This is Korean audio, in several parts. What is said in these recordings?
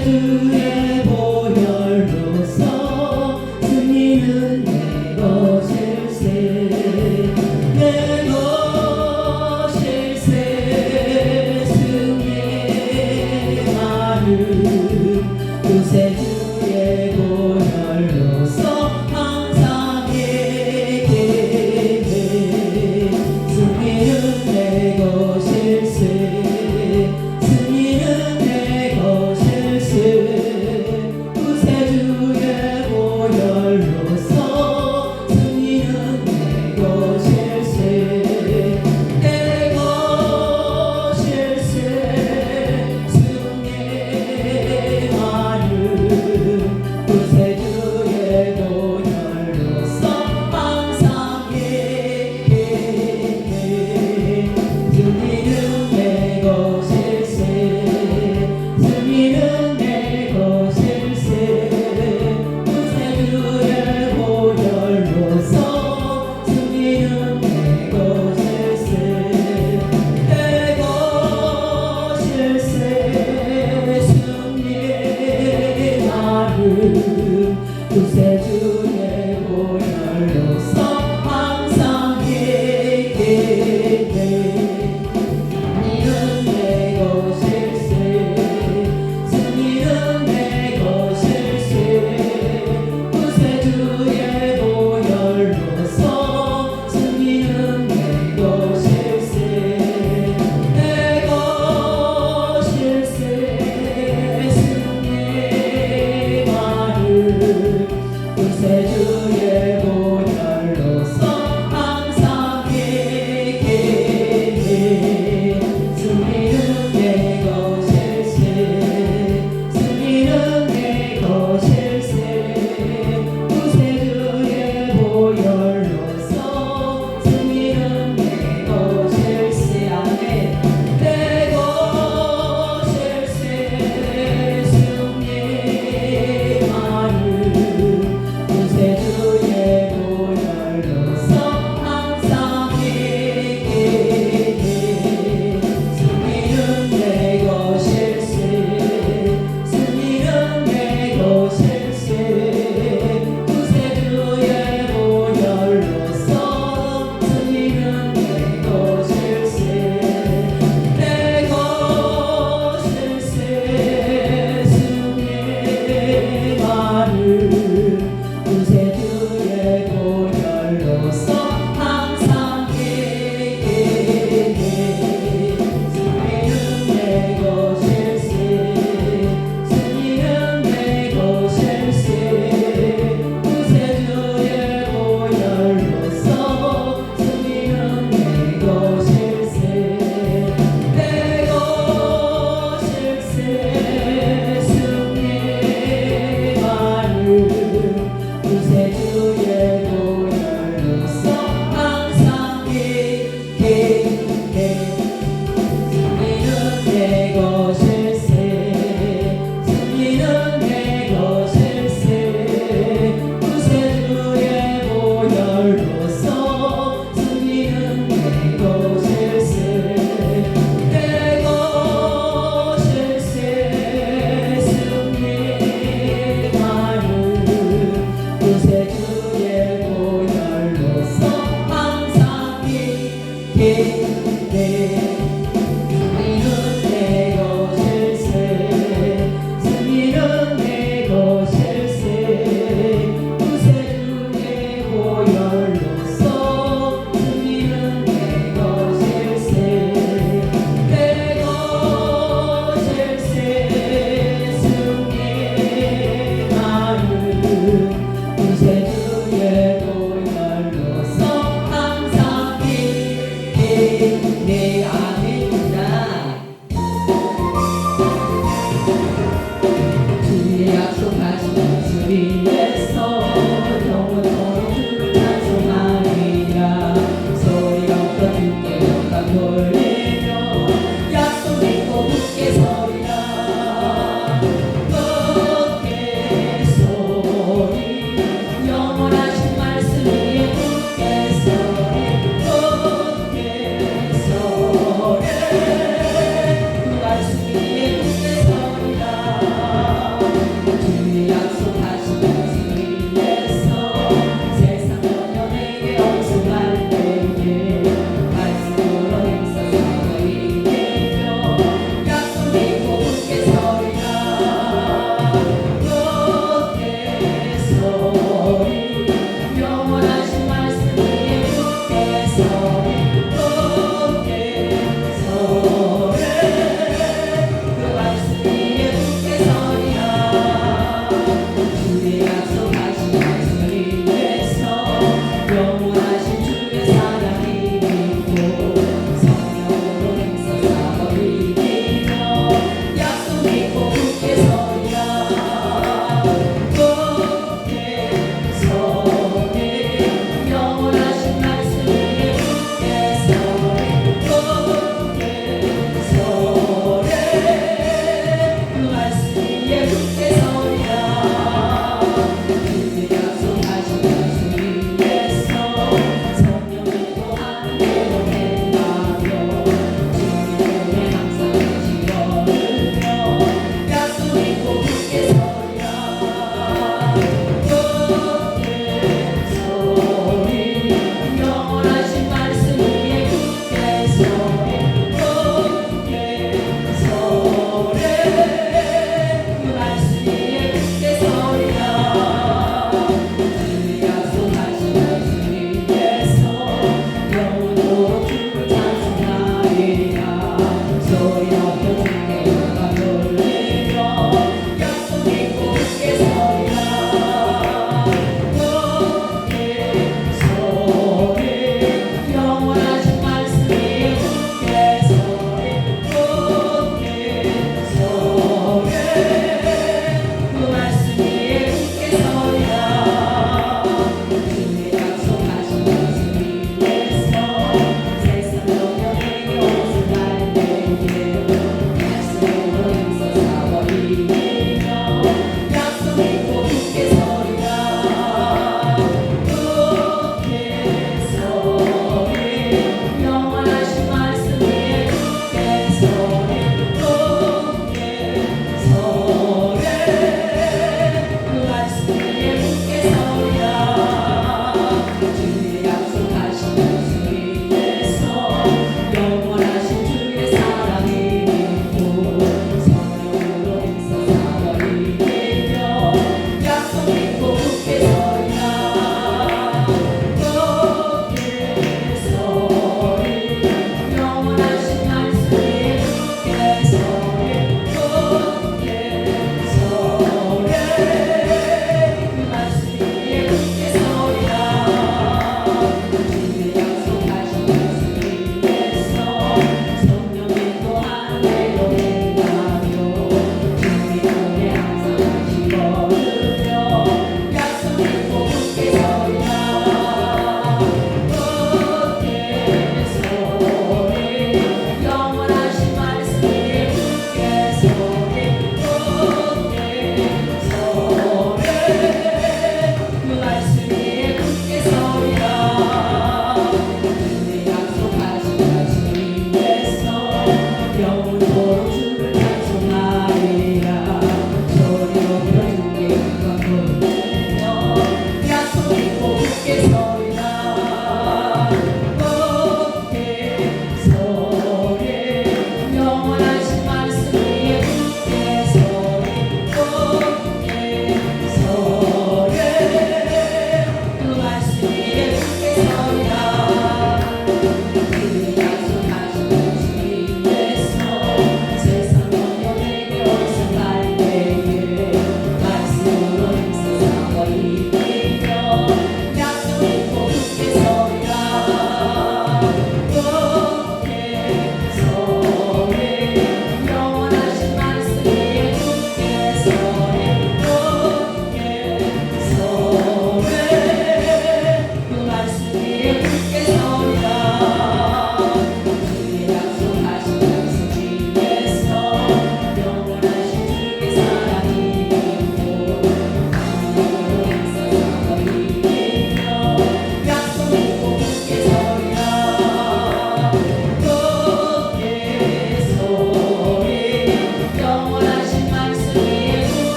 구세주의 보혈로서 승리는 내 것일세 내 것일세 승리의 말은 구세주의 보혈로서 항상 얘기해 승리는 내 것일세 승리는 내 것일세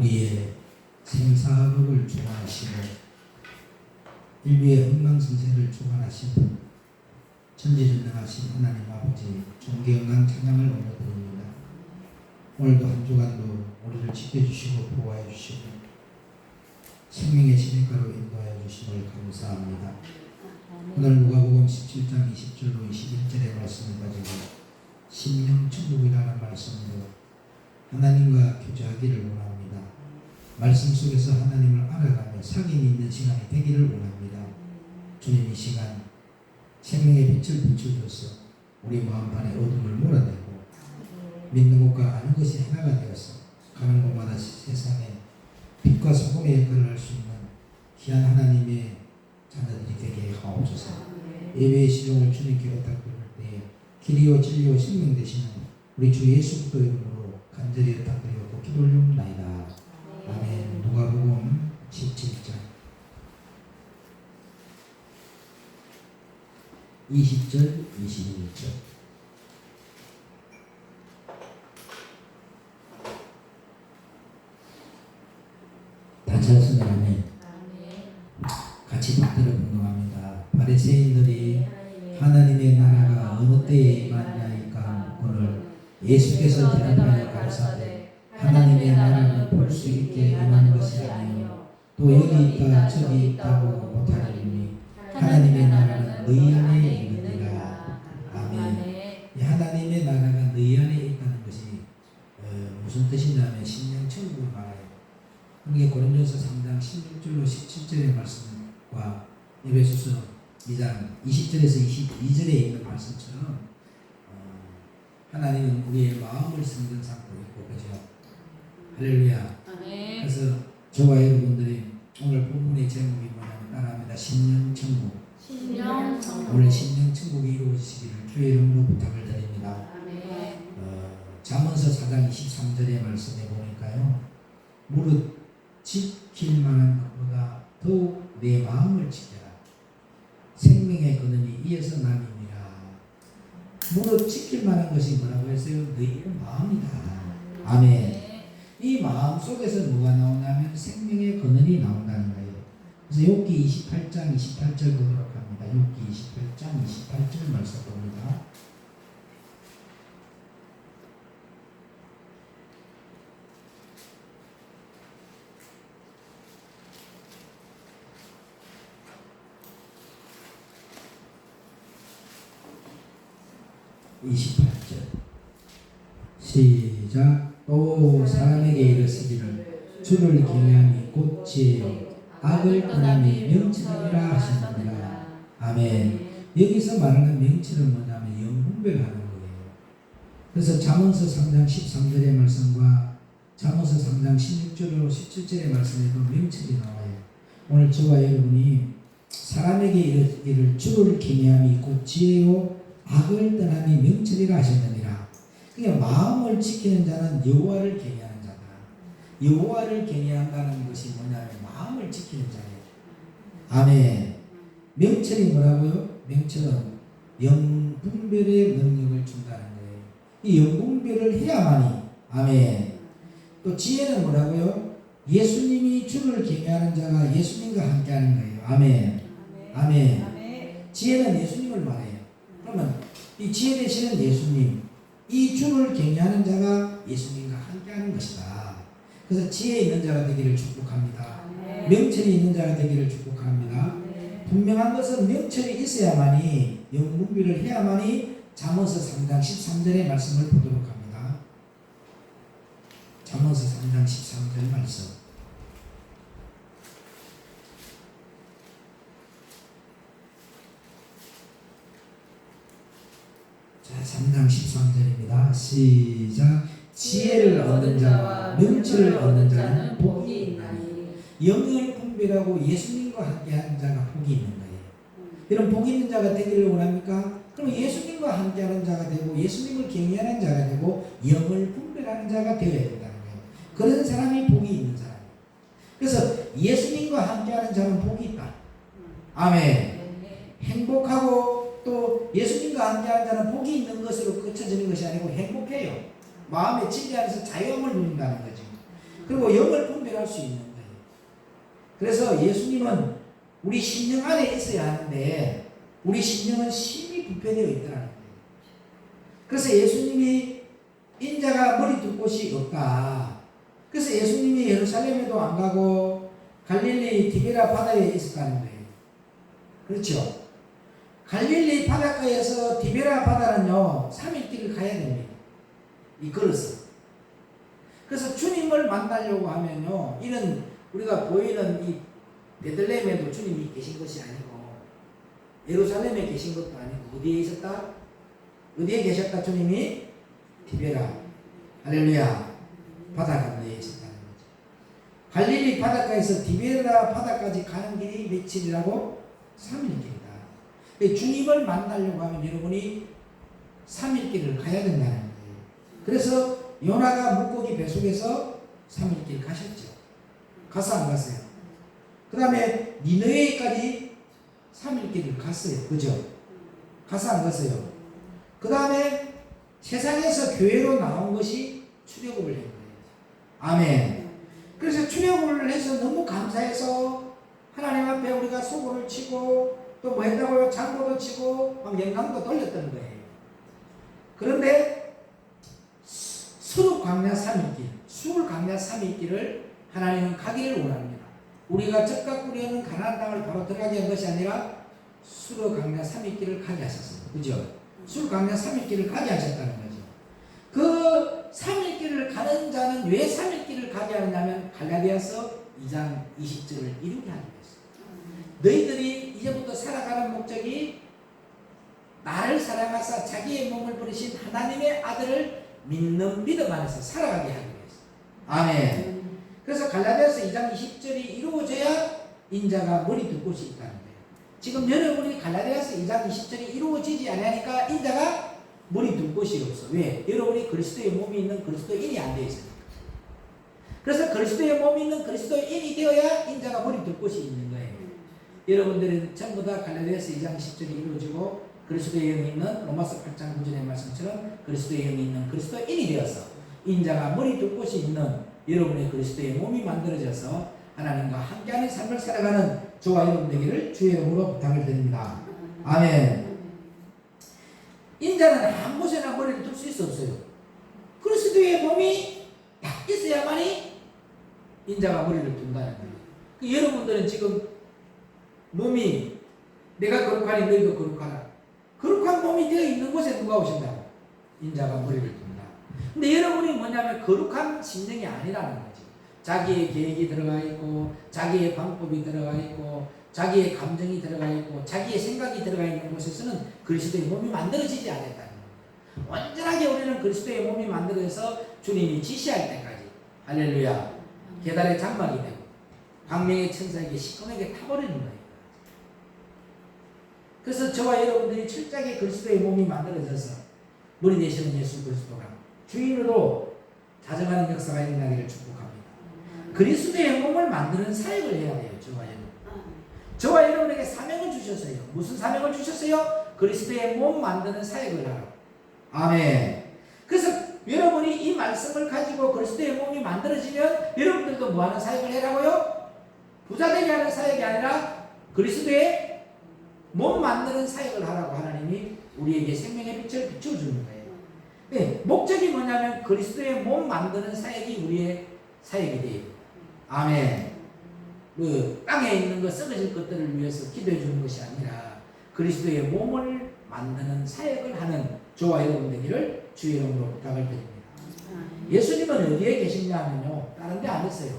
우리의 생사복을 주관하시고 인류의 엉망진세를 주관하시고 전지전능하신 하나님 아버지 존귀영광 찬양을 올려드립니다. 오늘도 한 주간도 우리를 지켜주시고 보호해 주시고 생명의 진액가로 인도하여 주심을 감사합니다. 오늘 누가복음 17장 20절로 21절의 말씀을 가지고 심령천국이라는 말씀으로 하나님과 교제하기를 원합니다. 말씀 속에서 하나님을 알아가며 사귐이 있는 시간이 되기를 원합니다. 주님 이 시간 생명의 빛을 비춰줘서 우리 마음판에 어둠을 몰아내고 믿는 것과 아는 것이 하나가 되어서 가는 곳마다 세상에 빛과 소금의 역할을 할 수 있는 귀한 하나님의 자녀들이 되게 하옵소서. 예배의 시종을 주님께 의탁드릴 때에 길이요 진리요 생명 되시는 우리 주 예수 그리스도 이름으로 간절히 의탁드리고 기도 올리옵나이다. 아멘. 누가복음 17장 20절 21절. 다 찾았으면 아멘. 같이 받들어 분노합니다. 바리새인들이 하나님의 나라가 어느 때에 임하나이까 오늘 예수께서 대답하여 가르사대 하나님의 나라는 볼 수 있게 임하는 것이 아니요 또 여기 있다 저기 있다고 못하리니 하나님의 나라는 너희 안에 있느니라. 아멘. 하나님의 나라가 너희 안에 있다는 것이 무슨 뜻이냐면 심령천국을 말해요. 그게 고린도서 3장 16절로 17절의 말씀과 에베소서 2장 20절에서 22절에 있는 말씀처럼 하나님은 우리의 마음을 સમ는 상도 있고 그죠? 할렐루야. 그래서 저와 여러분들이 오늘 본문의 제목이 뭐냐면 따라합니다. 심령천국. 오늘 심령천국이 이루어지시기를 주의 이름으로 부탁을 드립니다. 잠언서 4장 23절의 말씀에 보니까요. 무릇 지킬 만한 것보다 더욱 내 마음을 지켜라. 생명의 근원이 이에서 남이니라. 무릇 지킬 만한 것이 뭐라고 했어요? 너희의 마음이다. 아멘. 이 마음 속에서 뭐가 나오냐면 생명의 근원이 나온다는 거예요. 그래서 욥기 28장 28절 보도록 합니다. 욥기 28장 28절 말씀 봅니다. 시작. 또 사람에게 이르시기를 주를 경외함이 곧 지혜요 악을 떠남이 명철이라 하시느니라. 아멘. 여기서 말하는 명철은 뭐냐면 영분별하는 거예요. 그래서 잠언서 3장 13절의 말씀과 잠언서 3장 16절로 17절의 말씀에도 명철이 나와요. 오늘 저와 여러분이 사람에게 이르기를 주를 경외함이 곧 지혜요 악을 떠남이 명철이라 하셨느니라. 그러니까 마음을 지키는 자는 여호와를 경외하는 자다. 여호와를 경외한다는 것이 뭐냐면 마음을 지키는 자예요. 아멘. 명철이 뭐라고요? 명철은 영분별의 능력을 준다는 거예요. 이 영분별을 해야만이. 아멘. 또 지혜는 뭐라고요? 예수님이 주를 경외하는 자가 예수님과 함께하는 거예요. 아멘. 아멘. 지혜는 예수님을 말해요. 그러면 이 지혜 되시는 예수님, 이 주를 경외하는 자가 예수님과 함께하는 것이다. 그래서 지혜 있는 자가 되기를 축복합니다. 명철이 있는 자가 되기를 축복합니다. 분명한 것은 명철이 있어야만이 영분별을 해야만이 잠언서 3장 13절의 말씀을 보도록 합니다. 잠언서 3장 13절 말씀. 자, 3장 13절입니다. 시작. 지혜를 얻는 자와 명철을 얻는 자는 복이 있나니. 영을 분별하고 예수님과 함께하는 자가 복이 있는 거예요. 이런 복 있는 자가 되기를 원합니까? 그럼 예수님과 함께하는 자가 되고 예수님을 경외하는 자가 되고 영을 분별하는 자가 되어야 된다는 거예요. 그런 사람이 복이 있는 사람이에요. 그래서 예수님과 함께하는 자는 복이 있다. 아멘. 행복하고 또 예수님과 함께하는 자는 복이 있는 것으로 그쳐지는 것이 아니고 행복해요. 마음의 진리 안에서 자유함을 누린다는 거죠. 그리고 영을 분별할 수 있는 거예요. 그래서 예수님은 우리 심령 안에 있어야 하는데 우리 심령은 심히 불편되어 있더라는 거예요. 그래서 예수님이 인자가 머리 둘 곳이 없다. 그래서 예수님이 예루살렘에도 안 가고 갈릴리 디베라 바다에 있었다는 거예요. 그렇죠? 갈릴리 바닷가에서 디베라 바다는요 3일 길을 가야 됩니다. 이 걸어서. 그래서 주님을 만나려고 하면요 이런 우리가 보이는 이 베들레헴에도 주님이 계신 것이 아니고 예루살렘에 계신 것도 아니고 어디에 있었다? 어디에 계셨다 주님이? 디베라 할렐루야 바다 건너에 있었다는 거죠. 갈릴리 바닷가에서 디베라 바다까지 가는 길이 며칠이라고? 3일 길이다. 주님을 만나려고 하면 여러분이 3일 길을 가야 된다는 거예요. 그래서 요나가 물고기 뱃속에서 3일 길 가셨죠. 가서 안 갔어요. 그 다음에 니느웨까지 3일 길을 갔어요. 그죠? 가서 안 갔어요. 그 다음에 세상에서 교회로 나온 것이 출애굽을 한 거예요. 아멘. 그래서 출애굽을 해서 너무 감사해서 하나님 앞에 우리가 소고를 치고 또 뭐 했다고요? 장고도 치고 막 영광도 돌렸던 거예요. 그런데 수르 광야 3일길, 수르 광야 3일길을 하나님은 가기를 원합니다. 우리가 적각 꾸려는 가나안 땅을 바로 들어가게 한 것이 아니라 수르 광야 3일길을 가게 하셨어요. 그죠? 수르 광야 3일길을 가게 하셨다는 거죠. 그 3일길을 가는 자는 왜 3일길을 가게 하느냐면 갈라디아서 2장 20절을 이루게 하는 거예요. 너희들이 이제부터 살아가는 목적이 나를 사랑하사 자기의 몸을 버리신 하나님의 아들을 믿는 믿음 안에서 살아가게 하기 위해서. 아멘. 그래서 갈라디아서 2장 20절이 이루어져야 인자가 머리 둘 곳이 있다는 거예요. 지금 여러분이 갈라디아서 2장 20절이 이루어지지 않으니까 인자가 머리 둘 곳이 없어. 왜? 여러분이 그리스도의 몸이 있는 그리스도인이 안 되어 있으니까. 그래서 그리스도의 몸이 있는 그리스도인이 되어야 인자가 머리 둘 곳이 있는 거예요. 여러분들은 전부 다 갈라디아서 2장 10절이 이루어지고 그리스도의 영이 있는 로마서 8장 9절의 말씀처럼 그리스도의 영이 있는 그리스도인이 되어서 인자가 머리 둘 곳이 있는 여러분의 그리스도의 몸이 만들어져서 하나님과 함께하는 삶을 살아가는 저와 여러분 되기를 주의 이름으로 부탁을 드립니다. 아멘. 인자는 한 곳에나 머리를 둘 수 없어요. 그리스도의 몸이 딱 있어야만이 인자가 머리를 둔다는 거예요. 여러분들은 지금 몸이 내가 거룩하니 너희도 거룩하라. 거룩한 몸이 되어 있는 곳에 누가 오신다고? 인자가 머리를 둔다. 근데 여러분이 뭐냐면 거룩한 심령이 아니라는 거지. 자기의 계획이 들어가 있고 자기의 방법이 들어가 있고 자기의 감정이 들어가 있고 자기의 생각이 들어가 있는 곳에서는 그리스도의 몸이 만들어지지 않았다는 거예요. 완전하게 우리는 그리스도의 몸이 만들어져서 주님이 지시할 때까지 할렐루야 계달의 장막이 되고 광명의 천사에게 시커멓게 타버리는 거예요. 그래서 저와 여러분들이 철저하게 그리스도의 몸이 만들어져서 머리 되시는 예수 그리스도가 주인으로 자정하는 역사가 일어나기를 축복합니다. 그리스도의 몸을 만드는 사역을 해야 돼요. 저와 여러분. 저와 여러분에게 사명을 주셨어요. 무슨 사명을 주셨어요? 그리스도의 몸 만드는 사역을 하라고. 아멘. 그래서 여러분이 이 말씀을 가지고 그리스도의 몸이 만들어지면 여러분들도 뭐하는 사역을 해라고요? 부자 되게 하는 사역이 아니라 그리스도의 몸 만드는 사역을 하라고 하나님이 우리에게 생명의 빛을 비춰주는 거예요. 네, 목적이 뭐냐면 그리스도의 몸 만드는 사역이 우리의 사역이 돼요. 아멘. 그 땅에 있는 것 썩어질 것들을 위해서 기도해 주는 것이 아니라 그리스도의 몸을 만드는 사역을 하는 저와 여러분 되기를 주의 이름으로 부탁을 드립니다. 예수님은 어디에 계시냐 하면요 다른 데 안 있어요.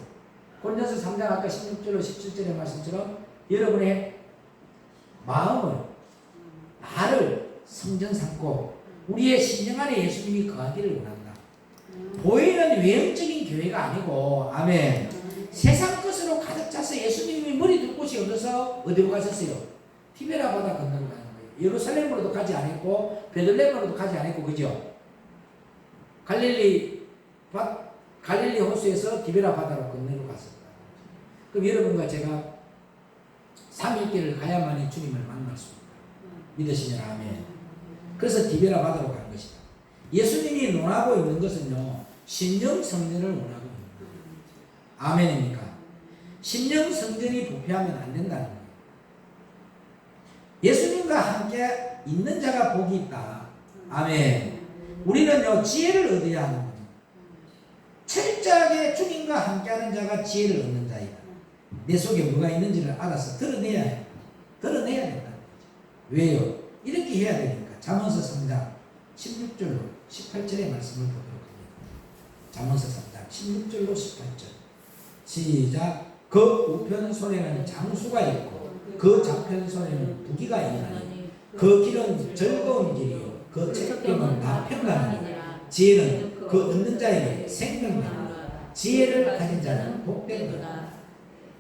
고린도서 3장 아까 16절로 17절의 말씀처럼 여러분의 마음을 나를 성전 삼고 우리의 심령 안에 예수님이 거하기를 원한다. 보이는 외형적인 교회가 아니고 아멘. 세상 것으로 가득 차서 예수님이 머리 둘 곳이 없어서 어디로 가셨어요? 티베라 바다 건너로 가는 거예요. 예루살렘으로도 가지 않았고 베들레헴으로도 가지 않았고 그죠? 갈릴리 호수에서 티베라 바다로 건너로 갔습니다. 그럼 여러분과 제가 3일길을 가야만이 주님을 만날 수 있다. 믿으시면 아멘. 그래서 디베라 바다로 간 것이다. 예수님이 논하고 있는 것은요 신령 성례를 원하고 있는 거예요. 아멘입니까? 심령 성전이 부패하면 안 된다는 거예요. 예수님과 함께 있는 자가 복이 있다. 아멘. 우리는요 지혜를 얻어야 하는 거죠. 철저하게 주님과 함께하는 자가 지혜를 얻는 자이다. 내 속에 뭐가 있는지를 알아서 드러내야 해. 드러내야 된다는 거죠. 왜요? 이렇게 해야 되니까. 잠언서 3장 16절로 18절의 말씀을 보도록 합니다. 잠언서 3장 16절로 18절. 시작. 그 우편 손에는 장수가 있고 그 좌편 손에는 부귀가 있나니 그 길은 즐거운 길이요 그 책경은 나평강이니라. 지혜는 그 얻는 자에게 생명이니라. 지혜를 가진 자는 복된 거다.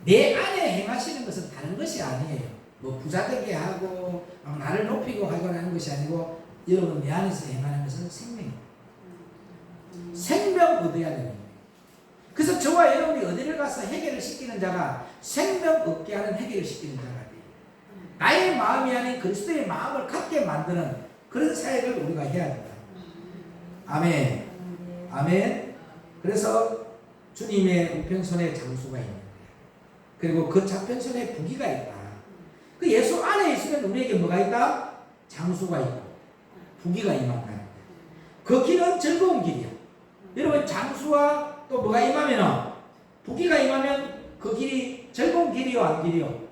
내 안에 행하시는 것은 다른 것이 아니에요. 뭐 부자되게 하고 나를 높이고 하거나 하는 것이 아니고 여러분 내 안에서 행하는 것은 생명이에요. 생명 얻어야 되는 거예요. 그래서 저와 여러분이 어디를 가서 해결을 시키는 자가 생명 얻게 하는 해결을 시키는 자가 돼요. 나의 마음이 아닌 그리스도의 마음을 갖게 만드는 그런 사역을 우리가 해야 된다. 아멘. 아멘. 그래서 주님의 우편손에 장수가 있는 거예요. 그리고 그 좌편손에 부귀가 있다. 그 예수 안에 있으면 우리에게 뭐가 있다? 장수가 있고 부귀가 임한다는 거예요. 그 길은 즐거운 길이야. 여러분 장수와 또 뭐가 임하면 부귀가 임하면 그 길이 즐거운 길이요 안 길이요?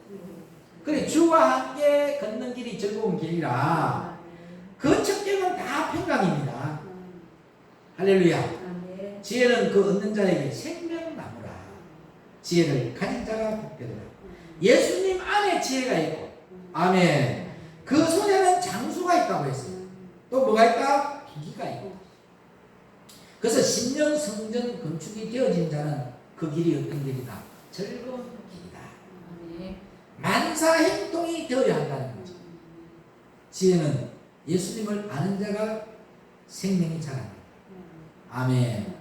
그래 주와 함께 걷는 길이 즐거운 길이라 그 척경은 다 평강입니다. 할렐루야. 지혜는 그 얻는 자에게 생명나무라. 지혜를 가진 자가 복되더라. 예수님 안에 지혜가 있고 아멘. 그 손에는 장수가 있다고 했어요. 또 뭐가 있다? 부귀가 있고. 그래서 심령 성전 건축이 되어진 자는 그 길이 어떤 길이다? 즐거운 길이다. 만사 행동이 되어야 한다는 거죠. 지혜는 예수님을 아는 자가 생명이 자랍니다. 아멘.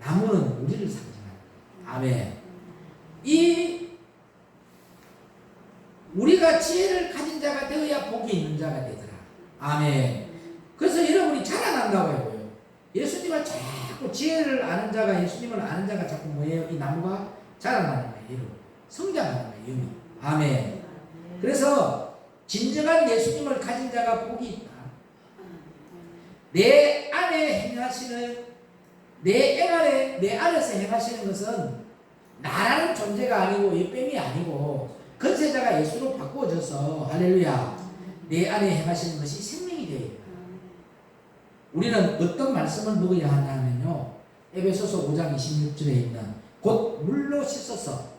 나무는 우리를 상징합니다. 아멘. 이 우리가 지혜를 가진 자가 되어야 복이 있는 자가 되더라. 아멘. 그래서 여러분이 자라난다고 해요. 예수님을 자꾸 지혜를 아는 자가 예수님을 아는 자가 자꾸 뭐예요? 이 나무가 자라나는 거예요. 성장하는 거예요. 아멘. 그래서 진정한 예수님을 가진 자가 복이 있다. 내 안에 행하시는 내 안에서 행하시는 것은 나라는 존재가 아니고 예뱀이 아니고 건세자가 예수로 바꾸어져서 할렐루야 내 안에 행하시는 것이 생명이 되어 있다. 우리는 어떤 말씀을 먹어야 하냐면요 에베소서 5장 26절에 있는 곧 물로 씻어서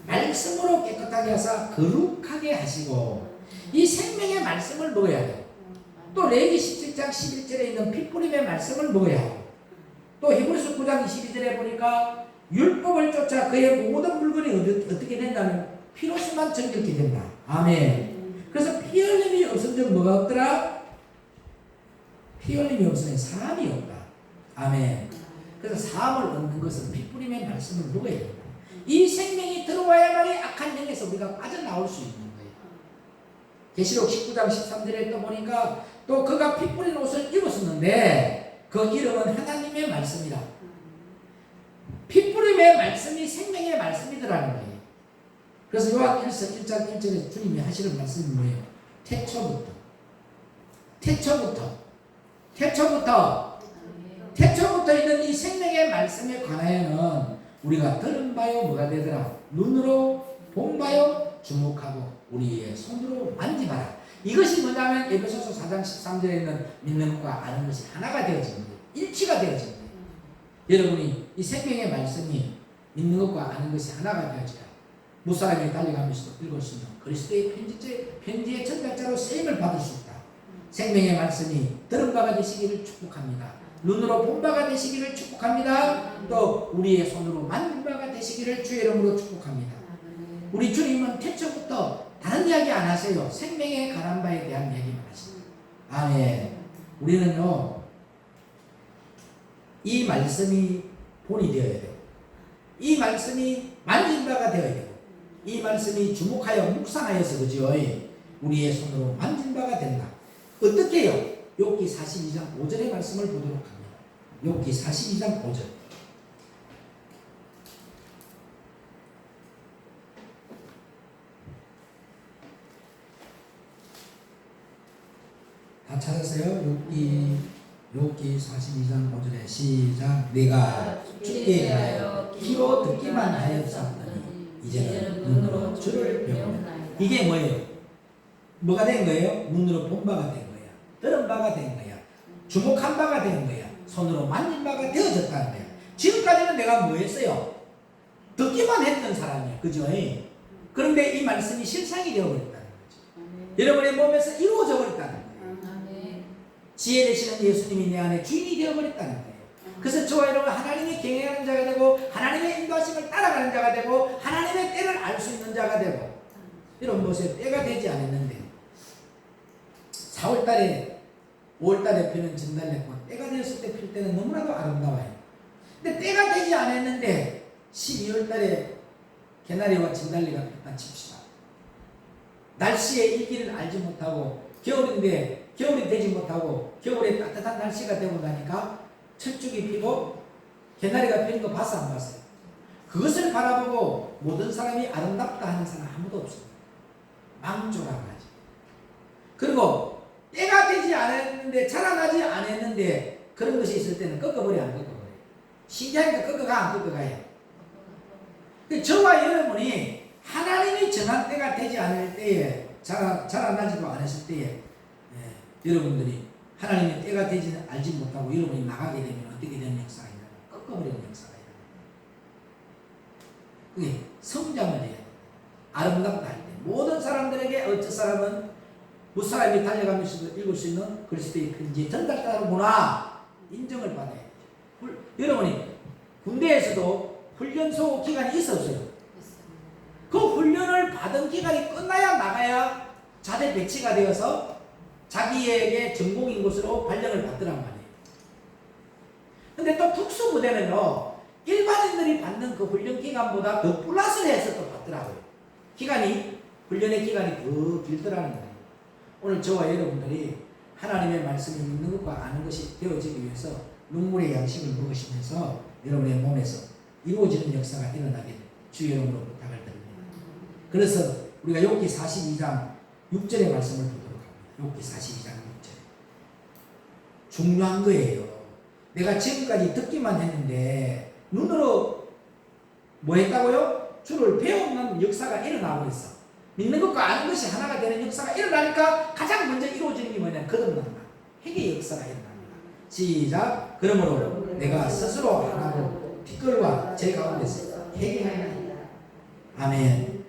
말씀으로 깨끗하게 하사 거룩하게 하시고 이 생명의 말씀을 먹어야 돼요. 또 레위기 17장 11절에 있는 핏부림의 말씀을 먹어야 하고 또 히브리서 9장 22절에 보니까 율법을 쫓아 그의 모든 물건이 어떻게 된다면 피로수만 정결케 된다. 아멘. 그래서 피 흘림이 없은 적 뭐가 없더라? 피 흘림이 없으면 사함이 없다. 아멘. 그래서 사함을 얻는 것은 핏부림의 말씀을 먹어야 된다. 이 생명이 들어와야만이 악한 영에서 우리가 빠져나올 수 있는 거예요. 계시록 19장 13절에 또 보니까 또 그가 피 뿌린 옷을 입었었는데 그 이름은 하나님의 말씀이라. 피 뿌림의 말씀이 생명의 말씀이더라는 거예요. 그래서 요한일서 1장 1절에 주님이 하시는 말씀이 뭐예요? 태초부터 있는 이 생명의 말씀에 관하여는 우리가 들은 바요 뭐가 되더라? 눈으로 본 바요 주목하고 우리의 손으로 만지봐라. 이것이 뭐냐면 에베소서 4장 13절에 있는 믿는 것과 아는 것이 하나가 되어지는 거예요. 일치가 되어지는 거예요. 여러분이 이 생명의 말씀이 믿는 것과 아는 것이 하나가 되어지라. 무사람이 달려가면서도 읽었으면 그리스도의 편지의 전달자로 쓰임을 받을 수 있다. 생명의 말씀이 들은 바가 되시기를 축복합니다. 눈으로 본 바가 되시기를 축복합니다. 또 우리의 손으로 만진 바가 되시기를 주의 이름으로 축복합니다. 우리 주님은 태초부터 다른 이야기 안 하세요. 생명의 가난 바에 대한 이야기만 하십니다. 아멘. 우리는요 이 말씀이 본이 되어야 돼요. 이 말씀이 만진 바가 되어야 돼요. 이 말씀이 주목하여 묵상하여서 그죠? 우리의 손으로 만진 바가 된다. 어떻게 해요? 욥기 42장 5절의 말씀을 보도록 합니다. 욥기 42장 5절. 다 찾았어요? 욥기 42장 5절에 시작. 내가 주께 대하여 귀로 듣기만 하였었더니 이제는 눈으로 주를 배우네. 이게 뭐예요? 뭐가 된 거예요? 눈으로 본 바가 된 거야. 들은 바가 된 거야. 주목한 바가 된 거야. 손으로 만진 바가 되어졌다는 거야. 지금까지는 내가 뭐 했어요? 듣기만 했던 사람이야. 그죠? 그런데 이 말씀이 실상이 되어버렸다는 거죠. 여러분의 몸에서 이루어져 버렸다는 거예요. 지혜 되시는 예수님이 내 안에 주인이 되어버렸다는 거예요. 그래서 저와 여러분 하나님의 경외하는 자가 되고 하나님의 인도하심을 따라가는 자가 되고 하나님의 때를 알 수 있는 자가 되고. 여러분 보세요. 때가 되지 않았는데 4월달에 5월달에 피는 진달래꽃 때가 되었을 때 필 때는 너무나도 아름다워요. 근데 때가 되지 않았는데 12월달에 개나리와 진달래가 폈다 칩시다. 날씨의 일기를 알지 못하고 겨울인데 겨울이 되지 못하고 겨울에 따뜻한 날씨가 되고 나니까 철쭉이 피고 개나리가 피는 거 봤어 안 봤어요? 그것을 바라보고 모든 사람이 아름답다 하는 사람 아무도 없습니다. 망조라고 하지. 그리고 때가 되지 않았는데 자라나지 않았는데 그런 것이 있을 때는 꺾어버려 안 꺾어버려? 신기하니까 꺾어가 안 꺾어가요? 저와 여러분이 하나님이 정한 때가 되지 않을 때에 자라나지도 않았을 때에 여러분들이 하나님의 때가 되지는 알지 못하고 여러분이 나가게 되면 어떻게 되는 역사가 있냐면 꺾어버리는 역사가 있다. 그게 성장을 해야 돼. 아름답다 할 때 모든 사람들에게 어떤 사람은 무사람이 달려가면서도 읽을 수 있는 그리스도의 편지의 전달자로구나 인정을 받아야 돼. 여러분이 군대에서도 훈련소 기간이 있어 없어요? 그 훈련을 받은 기간이 끝나야 나가야 자대 배치가 되어서 자기에게 전공인 곳으로 발령을 받더란 말이에요. 근데 또 특수부대는요, 일반인들이 받는 그 훈련 기간보다 더 플러스를 해서 또 받더라고요. 훈련의 기간이 더 길더라는 거예요. 오늘 저와 여러분들이 하나님의 말씀을 믿는 것과 아는 것이 되어지기 위해서 눈물의 양식을 먹으시면서 여러분의 몸에서 이루어지는 역사가 일어나길 주 여러분으로 부탁을 드립니다. 그래서 우리가 욥기 42장 6절의 말씀을 보도록 합니다. 욥기 42장 6절. 중요한 거예요. 내가 지금까지 듣기만 했는데 눈으로 뭐 했다고요? 주를 배우는 역사가 일어나고 있어. 믿는 것과 아는 것이 하나가 되는 역사가 일어나니까 가장 먼저 이루어지는 게 뭐냐? 거듭난다. 회개의 역사가 일어납니다. 시작. 그러므로 내가 스스로 하나고 티끌과 제 가운데서 회개하리라. 아멘.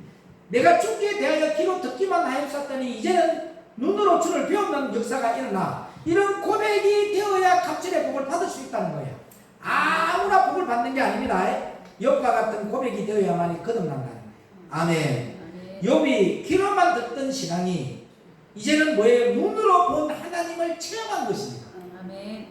내가 주께 대하여 귀로 듣기만 하였었더니 이제는 눈으로 주를 배우는 역사가 일어나. 이런 고백이 되어야 갑절의 복을 받을 수 있다는 거예요. 아무나 복을 받는 게 아닙니다. 욥과 같은 고백이 되어야만이 거듭난다는 거예요. 아멘. 욥이 귀로만 듣던 신앙이 이제는 뭐예요? 눈으로 본 하나님을 체험한 것입니다. 아멘.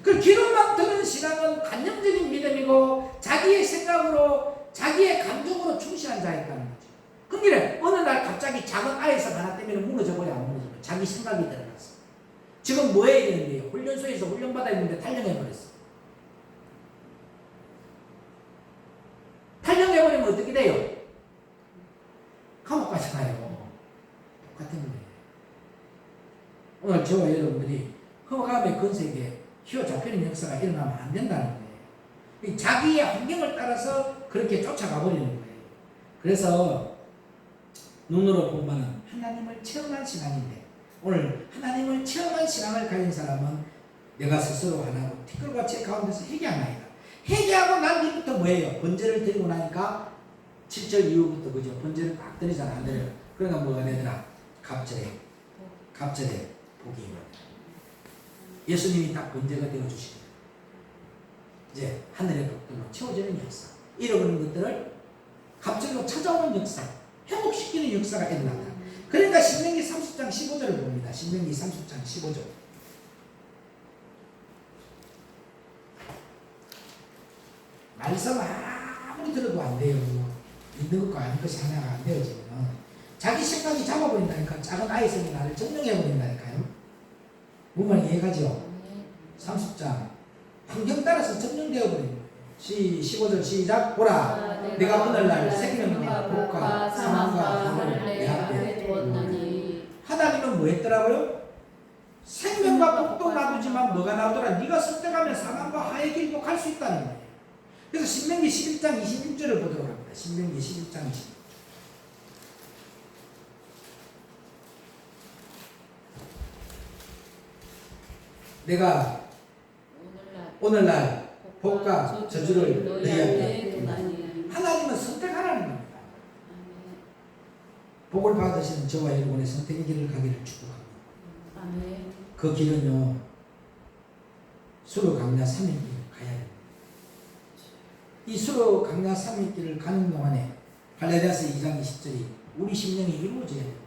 그 귀로만 듣는 신앙은 관념적인 믿음이고 자기의 생각으로 자기의 감정으로 충실한 자였다는 거죠. 근데 어느 날 갑자기 작은 아이석 하나 때문에 무너져 버려 안 무너져 버려. 자기 생각이 들어갔어. 지금 뭐 해야 되는데요? 훈련소에서 훈련받아 있는데 탈령해버렸어. 탈령해버리면 어떻게 돼요? 감옥 가잖아요. 똑같은 거예요. 오늘 저와 여러분들이 흑암의 건세에 휘어잡히는 역사가 일어나면 안 된다는 거예요. 자기의 환경을 따라서 그렇게 쫓아가 버리는 거예요. 그래서 눈으로 본 바는 하나님을 체험한 신앙인데 오늘 하나님을 체험한 신앙을 가진 사람은 내가 스스로 하나고 티끌과 제 가운데서 회개하나이다. 회개하고 난 뒤부터 뭐예요? 번제를 드리고 나니까 7절 이후부터 그죠? 번제를 막 드리잖아. 안 드려요. 그러니까 뭐가 되더라? 갑절에 복이 임합니다. 예수님이 딱 번제가 되어주시고 이제 하늘의 복들로 채워지는 역사, 잃어버린 것들을 갑절로 찾아오는 역사, 회복시키는 역사가 일어난다. 그러니까 신명기 30장 15절을 봅니다. 신명기 30장 15절. 말씀 아무리 들어도 안 돼요. 믿는 것과 아는 것이 하나가 안 되어지면 자기 생각이 잡아버린다니까. 작은 아이성이 나를 점령해버린다니까요. 뭔 이해가죠? 30장 환경 따라서 점령되어버린 거예요. 15절 시작. 보라 내가 오늘날 생명과 복과 사망과 하늘을 내 앞에 두었나니. 하나님은 뭐 했더라고요? 누가 복도 놔두지만 뭐가 나오더라. 네가 선택하면 사망과 하의 길도 갈 수 있다는 거예요. 그래서 신명기 11장 26절을 보도록 합니다. 신명기 11장 26절. 내가 오늘날 복과 저주를 너희에게 하나님은 선택하라는 겁니다. 복을 받으시는 저와 여러분의 선택의 길을 가기를 축복합니다. 그 길은요, 수로 강야 3일 길을 가야 됩니다. 이 수로 강야 3일 길을 가는 동안에 갈라디아서 2장 20절이 우리 심령이 이루어져야 됩니다.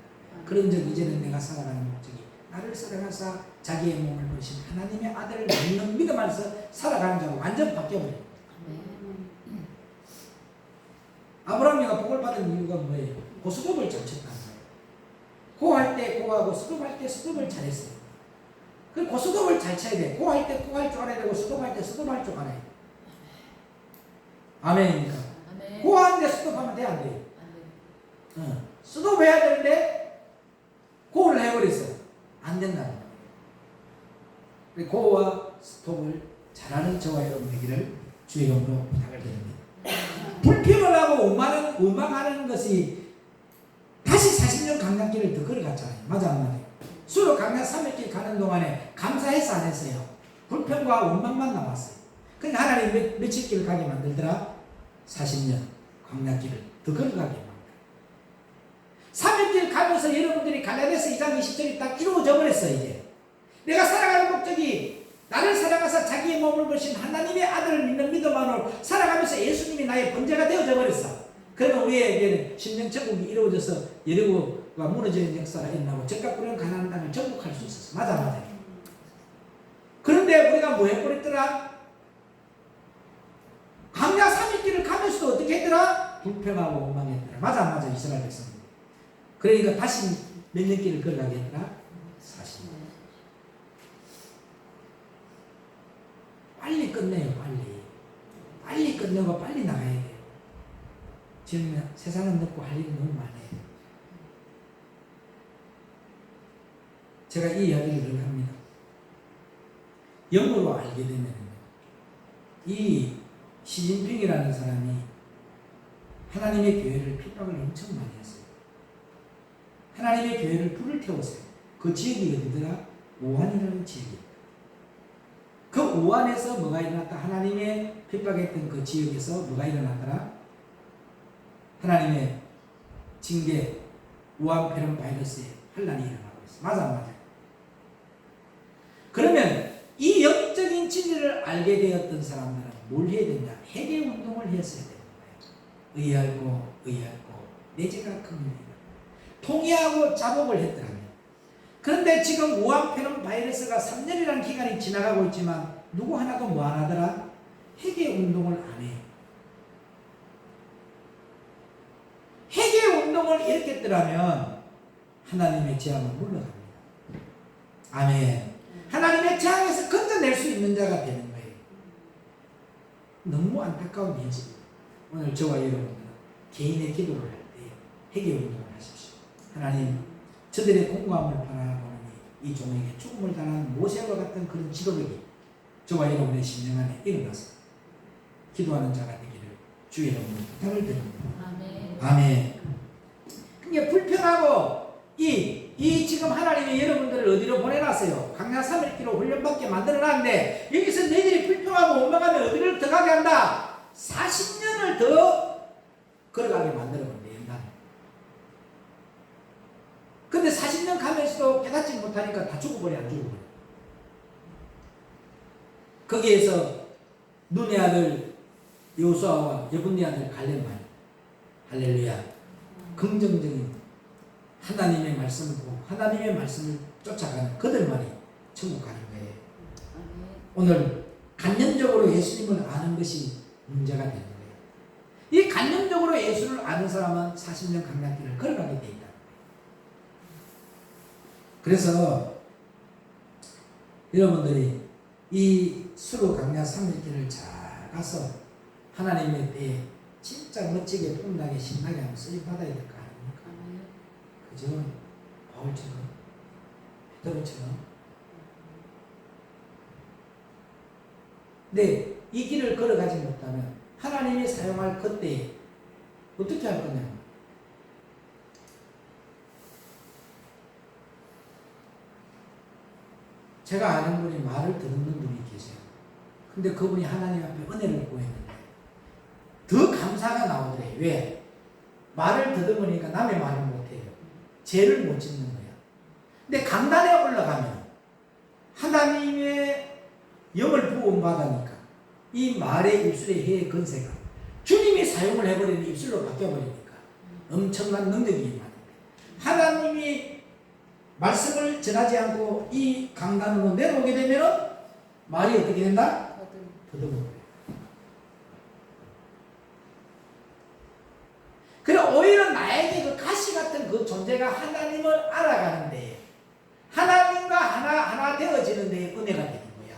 그런즉 이제는 내가 살아가는 목적이 나를 사랑하사 자기의 몸을 버리신 하나님의 아들을 믿는 믿음 안에서 살아가는 자로 완전 바뀌어버립니다. 아브라함이가 복을 받은 이유가 뭐예요? 고수급을 잘 쳤다는 거예요. 고할 때 고하고 수급할 때 수급을 잘했어요. 그 고수급을 잘 쳐야 돼. 고할 때 고할 줄 알아야 되고 수급할 때 수급할 줄 알아야 돼. 아멘입니까? 고하는데 수급하면 돼, 안 돼요? 수급해야 되는데 고를 해버렸어요. 안 된다는 거예요. 고와 스톱을 잘하는 저와 여러분 되기를 주의 이름으로 부탁을 드립니다. 불평을 하고 원망하는 것이 다시 40년 강약길을 더 걸어갔잖아요. 맞아 안 맞아요? 수로 강약 3일길 가는 동안에 감사해서 안 했어요. 불평과 원망만 남았어요. 그러니까 하나님 며칠 길을 가게 만들더라? 40년 강약길을 더 걸어가게 만들더라. 3일길 가면서 여러분들이 갈라디아서 2장 20절이 딱 이루어져 버렸어요. 이제 내가 살아가는 목적이 나를 사랑하사 자기의 몸을 버리신 하나님의 아들을 믿는 믿음만으로 살아가면서 예수님이 나의 번제가 되어져 버렸어. 그러면 우리에게는 심령천국이 이루어져서 여리고가 무너지는 역사가 일어나고 적과 푸른 가나안 땅을 정복할 수 있었어. 맞아 맞아. 그런데 우리가 뭐 해버렸더라? 광야 3일길을 가면서도 어떻게 했더라? 불평하고 원망했더라. 맞아 맞아. 이스라엘 백성들. 그러니까 다시 몇 년 길을 걸어가게 했더라? 40년. 빨리 끝내요. 빨리 끝내고 빨리 나가야 돼요. 지금 세상은 늦고 할 일이 너무 많아요. 제가 이 이야기를 늘 합니다. 영어로 알게 되면 이 시진핑이라는 사람이 하나님의 교회를 핍박을 엄청 많이 했어요. 하나님의 교회를 불을 태웠어요. 그 지역이 어디더라? 우한이라는 지역이에요. 그 우한에서 뭐가 일어났다? 하나님의 핍박했던 그 지역에서 뭐가 일어났더라? 하나님의 징계, 우한 폐렴 바이러스의 환란이 일어나고 있어요. 맞아, 맞아요. 그러면 이 영적인 진리를 알게 되었던 사람들은 뭘 해야 되냐? 회개 운동을 했어야 되는 거예요. 의하고 내재가 큽니다. 통회하고 자복을 했더라면. 그런데 지금 우한 폐렴 바이러스가 3년이라는 기간이 지나가고 있지만 누구 하나도 뭐 안 하더라? 회개 운동을 안 해요. 회개 운동을 일으켰더라면 하나님의 재앙은 물러갑니다. 아멘. 하나님의 재앙에서 건져낼 수 있는 자가 되는 거예요. 너무 안타까운 현실입니다. 오늘 저와 여러분들은 개인의 기도를 할 때 회개 운동을 하십시오. 하나님, 저들의 공감을 바라보는 이 종에게 죽음을 당한 모세와 같은 그런 지도력이 저와 여러분의 심령 안에 일어나서 기도하는 자가 되기를 주의 이름으로 부탁을 드립니다. 아멘. 아멘. 그게 불평하고 이 지금 하나님이 여러분들을 어디로 보내놨어요? 광야 3일기로 훈련받게 만들어놨는데 여기서 너희들이 불평하고 원망하면 어디를 더 가게 한다? 40년을 더 걸어가게 만들어버린다. 근데 40년 가면서도 깨닫지 못하니까 다 죽어버려. 안 죽어버려. 거기에서 눈의 아들 여호수아와 여분의 아들 갈렙만 할렐루야 긍정적인 하나님의 말씀을 보고 하나님의 말씀을 쫓아가는 그들만이 천국 가는 거예요. 오늘 간념적으로 예수님을 아는 것이 문제가 되는 거예요. 이 간념적으로 예수를 아는 사람은 40년 강약길을 걸어가게 돼 있다. 그래서 여러분들이 이 수로 강야 3일길을 잘 가서 하나님의 때에 진짜 멋지게 폼나게 신나게 한번 쓰임 받아야 될 거 아닙니까? 그죠? 바울처럼 베드로처럼 근데 이 길을 걸어가지 못하면 하나님이 사용할 그때에 어떻게 할 거냐? 제가 아는 분이 말을 듣는 분이 계세요. 근데 그분이 하나님 앞에 은혜를 구했는데 더 감사가 나오더래요. 왜? 말을 더듬으니까 남의 말을 못해요. 죄를 못 짓는 거야. 근데 강단에 올라가면 하나님의 영을 부음받으니까 이 말의 입술의 해의 건세가 주님이 사용을 해버리는 입술로 바뀌어버리니까 엄청난 능력이 임하는데 하나님이 말씀을 전하지 않고 이 강단으로 내려오게 되면 말이 어떻게 된다? 더듬어버려요. 그래 오히려 나에게 그 가시 같은 그 존재가 하나님을 알아가는데 하나님과 하나 되어지는 데 은혜가 되는 거야.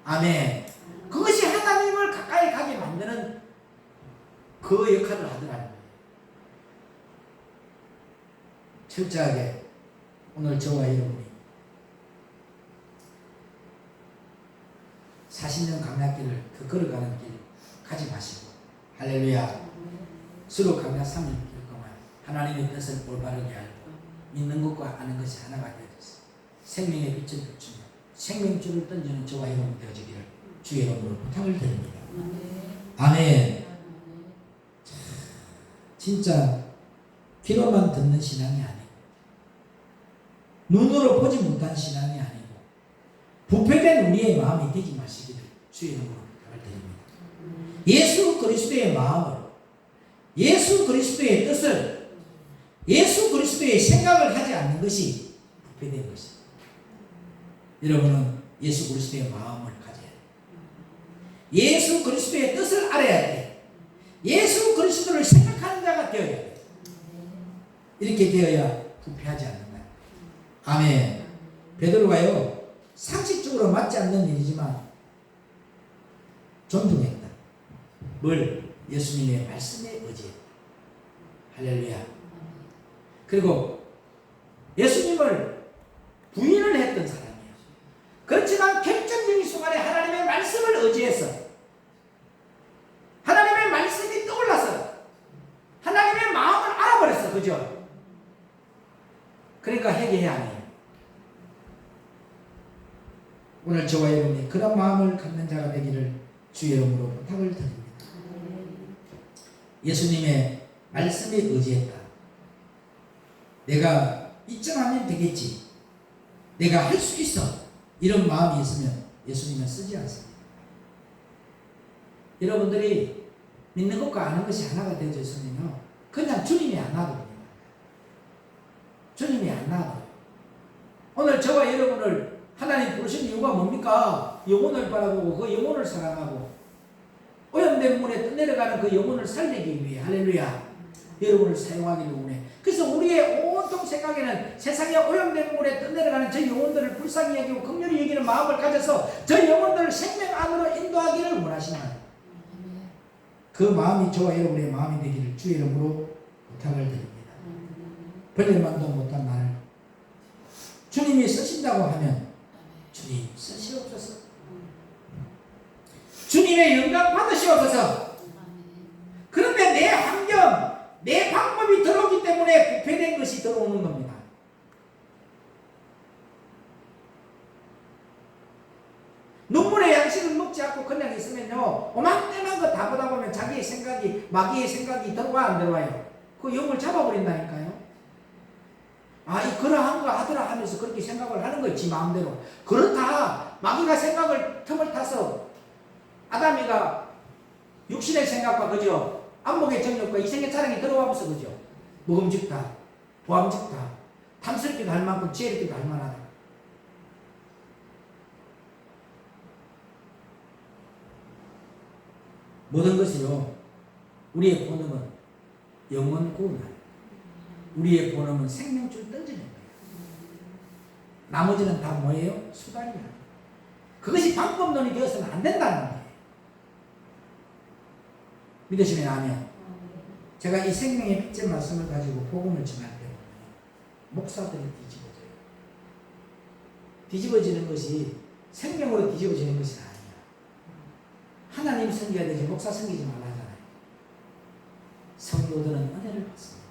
아멘. 그것이 하나님을 가까이 가게 만드는 그 역할을 하더라는 거예요. 철저하게 오늘 저와 여러분이 40년 강약길을 더 걸어가는 길 가지 마시고 할렐루야. 수로 강약 3일 길 동안 하나님의 뜻을 올바르게 알고 믿는 것과 아는 것이 하나가 되어서 생명의 빛을 비추며 생명줄을 던지는 저와 여러분 되어지기를 주의 이름으로 부탁을 드립니다. 아멘. 진짜 귀로만 듣는 신앙이 아니고 눈으로 보지 못한 신앙이 아니고 부패된 우리의 마음이 되지 마시기를 주의 이름으로 부탁을 드립니다. 예수 그리스도의 마음을 예수 그리스도의 뜻을 예수 그리스도의 생각을 하지 않는 것이 부패된 것입니다. 여러분은 예수 그리스도의 마음을 가져야 돼요. 예수 그리스도의 뜻을 알아야 돼. 예수 그리스도를 생각하는 자가 되어야 돼. 이렇게 되어야 부패하지 않는다. 아멘. 베드로가요 상식적으로 맞지 않는 일이지만 존중했다. 뭘? 예수님의 말씀에 의지했다. 할렐루야. 그리고 예수님을 부인을 했던 사람이에요. 그렇지만 결정적인 순간에 하나님의 말씀을 의지해서 하나님의 말씀이 떠올라서 하나님의 마음을 알아버렸어. 그죠? 그러니까 회개해야 해요. 오늘 저와 여러분이 그런 마음을 갖는 자가 되기를 주의 이름으로 부탁을 드립니다. 예수님의 말씀에 의지했다. 내가 이쯤 하면 되겠지. 내가 할 수 있어. 이런 마음이 있으면 예수님은 쓰지 않습니다. 여러분들이 믿는 것과 아는 것이 하나가 되어져 있으면요. 그냥 주님이 안 놔둡니다. 주님이 안 놔둬요. 오늘 저와 여러분을 하나님 부르신 이유가 뭡니까? 영혼을 바라보고 그 영혼을 사랑하고 오염된 물에 떠내려가는 그 영혼을 살리기 위해 할렐루야 여러분을 사용하기를 원해. 그래서 우리의 온통 생각에는 세상에 오염된 물에 떠내려가는 저 영혼들을 불쌍히 여기고 긍휼히 여기는 마음을 가져서 저 영혼들을 생명 안으로 인도하기를 원하시는 그 마음이 저와 여러분의 마음이 되기를 주의 이름으로 부탁을 드립니다. 벌레만도 못한 나를 주님이 쓰신다고 하면 주님 쓰시옵소서. 주님의 영광 받으시옵소서. 그런데 내 환경, 내 방법이 들어오기 때문에 부패된 것이 들어오는 겁니다. 눈물의 양식을 먹지 않고 그냥 있으면요 오만내만 거 다 보다 보면 자기의 생각이 마귀의 생각이 들어와 안 들어와요? 그 영을 잡아버린다니까요. 아, 그러한 거 하더라 하면서 그렇게 생각을 하는 거지 마음대로. 그렇다 마귀가 생각을 틈을 타서 아담이가 육신의 생각과 그죠? 안목의 정욕과 이생의 자랑이 들어와면서 그죠? 먹음직다, 보암직다, 탐스럽기도 할 만큼 지혜롭기도 할 만하다. 모든 것이요 우리의 본능은 영원 구원하라. 우리의 본능은 생명줄 던지는 거예요. 나머지는 다 뭐예요? 수단이야. 그것이 방법론이 되어서는 안 된다는 거예요. 믿으시면 아멘. 제가 이 생명의 빛의 말씀을 가지고 복음을 전할 때 목사들이 뒤집어져요. 뒤집어지는 것이 생명으로 뒤집어지는 것이 아니야. 하나님 섬겨야 되지 목사 섬기지 말라 하잖아요. 성도들은 은혜를 받습니다.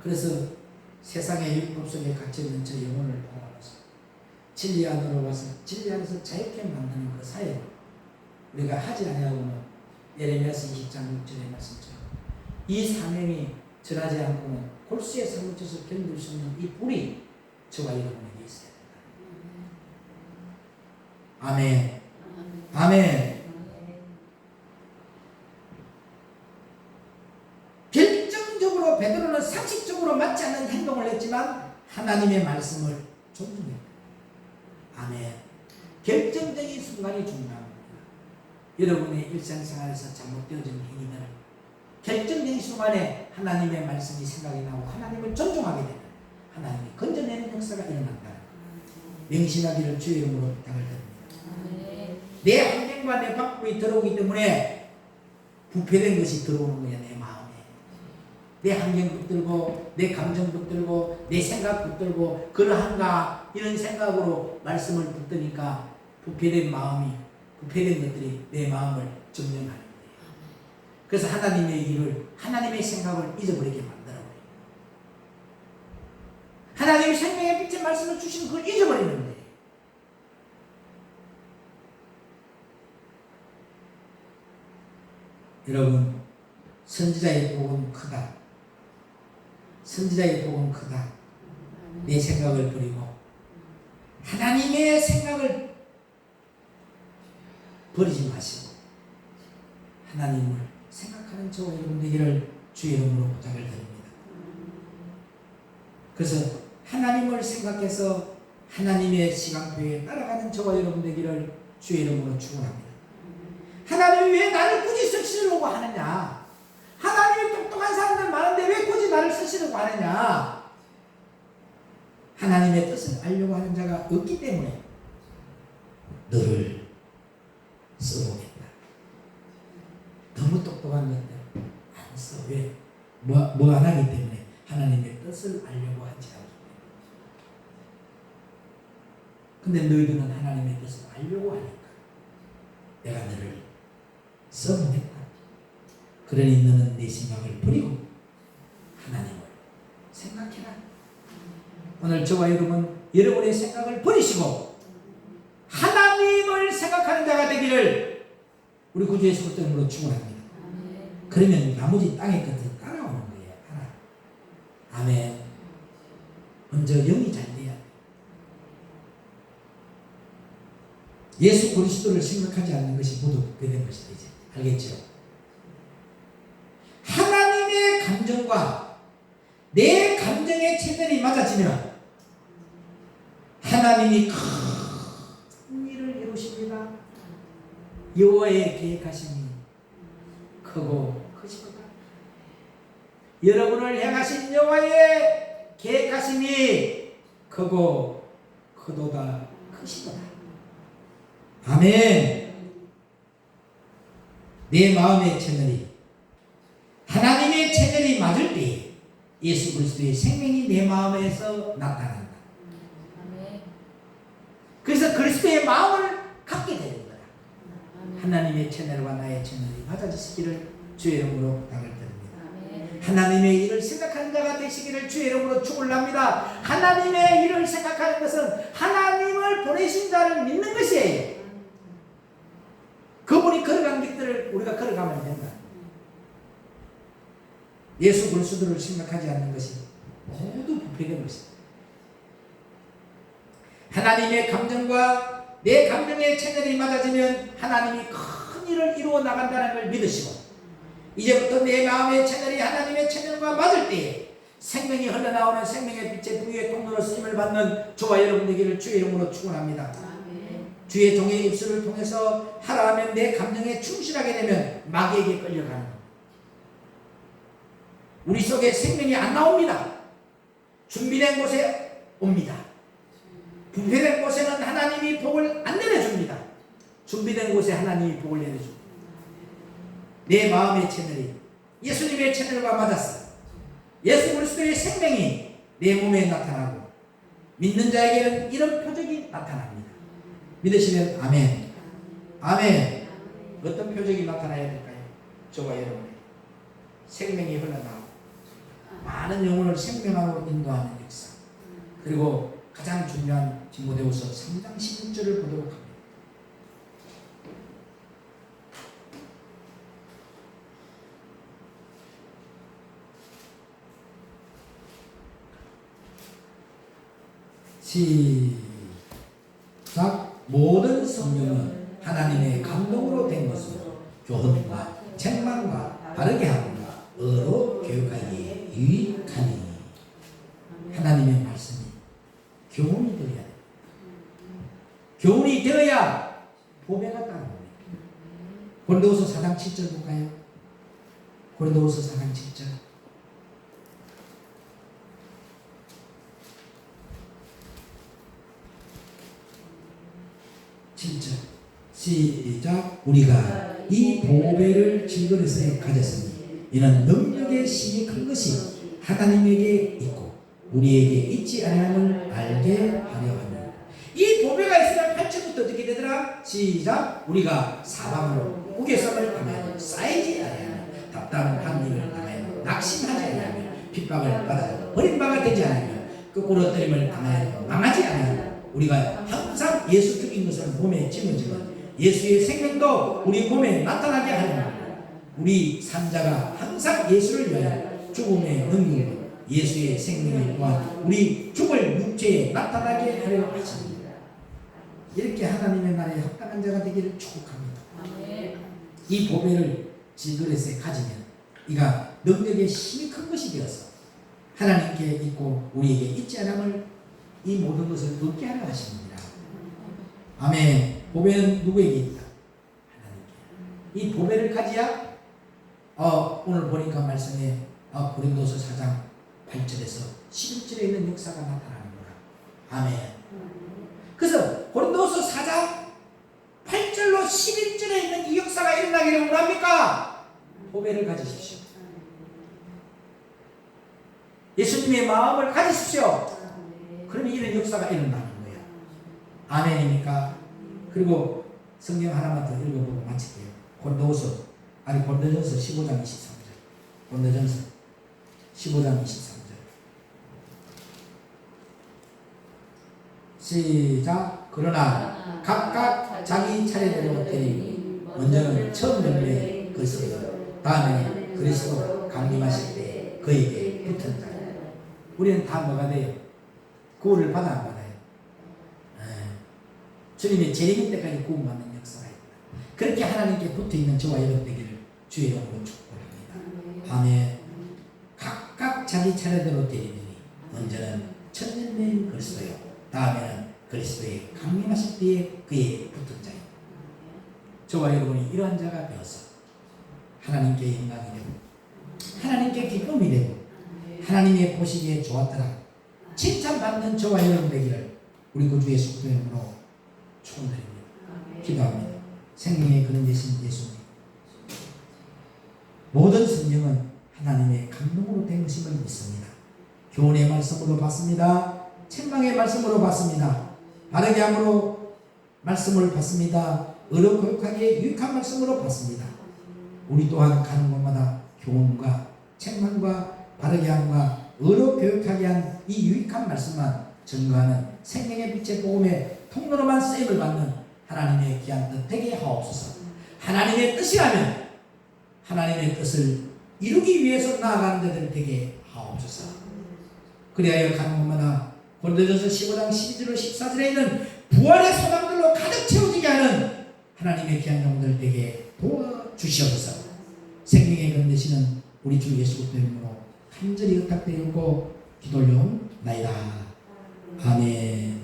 그래서 세상의 율법 속에 갇혀있는 저 영혼을 바라봐서 진리 안으로 와서 진리 안에서 자유케 만드는 그 사역을 우리가 하지 아니하고는 예레미야서 20장 6절의 말씀처럼 이 사명이 절하지 않고는 골수에 사무쳐서 견딜 수 없는 이 불이 저와 여러분에게 있어야 된다. 아멘. 아멘. 결정적으로 베드로는 상식적으로 맞지 않는 행동을 했지만 하나님의 말씀을 존중했다. 아멘. 결정적인 순간이 중요합니다. 여러분의 일상생활에서 잘못되어진 행위는 결정적인 순간에 하나님의 말씀이 생각이 나고 하나님을 존중하게 되면 하나님이 건져내는 역사가 일어난다. 명심하기를 주의 이름으로 부탁을 드립니다. 내 환경과 내 방법이 들어오기 때문에 부패된 것이 들어오는 거야. 내 마음에 내 환경 붙들고 내 감정 붙들고 내 생각 붙들고 그러한가 이런 생각으로 말씀을 붙드니까 부패된 마음이 부패된 것들이 내 마음을 점령하는 거예요. 그래서 하나님의 일을 하나님의 생각을 잊어버리게 만들어버려요. 하나님이 생명의 빛의 말씀을 주시는 그걸 잊어버리는 거예요. 여러분 선지자의 복은 크다. 선지자의 복은 크다. 내 생각을 버리고 하나님의 생각을 버리지 마시고 하나님을 생각하는 저와 여러분 되기를 주의 이름으로 부탁을 드립니다. 그래서 하나님을 생각해서 하나님의 시간표에 따라가는 저와 여러분 되기를 주의 이름으로 축원합니다. 하나님이 왜 나를 굳이 쓰시려고 하느냐? 하나님이 똑똑한 사람들 많은데 왜 굳이 나를 쓰시려고 하느냐? 하나님의 뜻을 알려고 하는 자가 없기 때문에 너를 써보겠다. 너무 똑똑한 건데 안 써. 왜? 뭐 안 하기 때문에 하나님의 뜻을 알려고 하지 않기 때문에. 근데 너희들은 하나님의 뜻을 알려고 하니까 내가 너를 써보겠다. 그러니 너는 내 생각을 버리고 하나님을 생각해라. 오늘 저와 여러분의 생각을 버리시고 하나님을 생각하는 자가 되기를 우리 구주 예수 그리스도 이름으로 축원합니다. 그러면 나머지 땅의 것들이 따라오는 거예요. 아멘. 먼저 영이 잘 돼야 돼. 예수 그리스도를 생각하지 않는 것이 모두 부패된 것이 되지. 알겠죠? 하나님의 감정과 내 감정의 채널이 맞아지면 하나님이 큰 일을 이루십니다. 여호와의 계획하심이 크고 크시도다. 여러분을 향하신 여호와의 계획하심이 크고 크도다 크시도다. 아멘. 내 마음의 채널이 하나님의 채널이 맞을 때 예수 그리스도의 생명이 내 마음에서 나타난다. 그래서 그리스도의 마음을 갖게 되는 거다. 하나님의 채널과 나의 채널이 맞아지시기를 주의 이름으로 부탁을 드립니다. 하나님의 일을 생각하는 자가 되시기를 주의 이름으로 축원합니다. 하나님의 일을 생각하는 것은 하나님을 보내신 자를 믿는 것이에요. 그분이 걸어간 길들을 우리가 걸어가면 된다. 예수 그리스도를 생각하지 않는 것이 모두 부패된 것이다. 하나님의 감정과 내 감정의 채널이 맞아지면 하나님이 큰 일을 이루어 나간다는 걸 믿으시고 이제부터 내 마음의 채널이 하나님의 채널과 맞을 때에 생명이 흘러나오는 생명의 빛의 부유의 통로로 쓰임을 받는 저와 여러분 되기를 주의 이름으로 축원합니다. 주의 종의 입술을 통해서 하라 하면 내 감정에 충실하게 되면 마귀에게 끌려가는 것. 우리 속에 생명이 안 나옵니다. 준비된 곳에 옵니다. 부패된 곳에는 하나님이 복을 안 내려줍니다. 준비된 곳에 하나님이 복을 내려줍니다. 내 마음의 채널이 예수님의 채널과 맞았어. 예수 그리스도의 생명이 내 몸에 나타나고 믿는 자에게는 이런 표적이 나타납니다. 믿으시면 아멘. 아멘. 어떤 표적이 나타나야 될까요? 저와 여러분의 생명이 흘러나오고 많은 영혼을 생명하고 인도하는 역사. 그리고 가장 중요한 디모데후서 3장 16절을 보도록 합니다. 시작. 모든 성령은 하나님의 감동으로 된 것으로 교훈과 책망과 바르게 하고가 의로 교육하기에 유익하니. 하나님의 말씀이 교훈이 되어야 돼. 교훈이 되어야 보배가 따라옵니다. 고린도후서 4장 7절 볼까요? 고린도후서 4장 7절. 시작. 우리가 이 보배를 질그릇에 가졌으니 이는 능력의 힘이 큰 것이 하나님에게 있고 우리에게 있지 않음을 알게 하려 합니다. 이 보배가 있으면 8절부터 어떻게 되더라? 시작. 우리가 사방으로 우겨쌈을 당하여 쌓이지 아니하며 답답한 일을 당하여 낙심하지 아니하며 핍박을 받아 버림받아 되지 않으며 거꾸로 때림을 당하여 망하지 아니하며 우리가 항상 예수 죽인 것을 몸에 짊어지면 예수의 생명도 우리 몸에 나타나게 하려고 우리 산자가 항상 예수를 위하여 죽음의 능력으로 예수의 생명을 또한 우리 죽을 육체에 나타나게 하려 하십니다. 이렇게 하나님의 나라에 합당한 자가 되기를 축복합니다. 이 보배를 질그릇에 가지면 이가 능력의 힘이 큰 것이 되어서 하나님께 있고 우리에게 있지 않음을 이 모든 것을 얻게 하려 하십니다. 아멘. 보배는 누구에게 있다? 하나님께. 이 보배를 가지야 오늘 보니까 말씀에 고린도서 4장 8절에서 11절에 있는 역사가 나타나는 거라. 아멘. 그래서 고린도서 4장 8절로 11절에 있는 이 역사가 일어나기를 원합니까? 보배를 가지십시오. 예수님의 마음을 가지십시오. 그러면 이런 역사가 일어나는 거예요. 아멘입니까? 그리고 성경 하나만 더 읽어보고 마칠게요. 고린도전서 15장 23절. 고린도전서 15장 23절. 시작. 그러나 각각 자기 차례대로 되니 먼저는 처음 열매 그리스도, 다음에는 그리스도 강림하실 때 그에게 붙은 자. 우리는 다 뭐가 돼요? 구원을 받아 안 받아요? 주님의 재림일 때까지 구원받는 역사가 있다. 그렇게 하나님께 붙어있는 저와 여러분 되기를 주의 이름으로 축복합니다. 아멘. 각각 자기 차례대로 되리니 먼저는 첫 열매인 그리스도요, 다음에는 그리스도의 강림하실 때에 그에 붙은 자입니다. 저와 여러분이 이러한 자가 되어서 하나님께 영광이 되고 하나님께 기쁨이 되고 하나님의 보시기에 좋았더라 칭찬받는 저와 여러분 되기를 우리 구주 예수 그리스도의 이름으로 축원드립니다. 기도합니다. 생명의 근원 되신 예수님, 모든 성령은 하나님의 감동으로 된 것임을 믿습니다. 교훈의 말씀으로 받습니다. 책망의 말씀으로 받습니다. 바르게 함으로 말씀을 받습니다. 의로 교육하기에 유익한 말씀으로 받습니다. 우리 또한 가는 곳마다 교훈과 책망과 바르게 함과 의로 교육하게 한 이 유익한 말씀만 증거하는 생명의 빛의 복음의 통로로만 쓰임을 받는 하나님의 귀한 뜻 되게 하옵소서. 하나님의 뜻이라면 하나님의 뜻을 이루기 위해서 나아가는 자들 되게 하옵소서. 그리하여 가는 곳마다 고린도전서 15장 12절 14절에 있는 부활의 소망들로 가득 채워지게 하는 하나님의 귀한 영들 되게 도와주시옵소서. 생명의 근 되시는 우리 주 예수 그리스도 이름으로 간절히 의탁드리고 기도올려옵나이다. 아멘.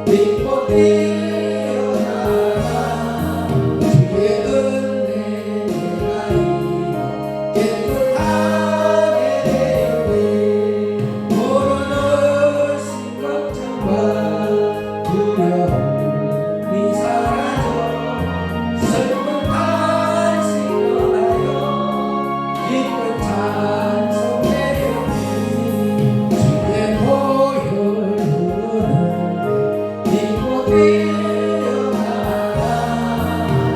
믿고 뛰어나가 걱정과 두려움이 사라져 슬픈 다시 떠나요 기쁜 찬송 내려니 주의 보혈 흐르는데 믿고 뛰어나가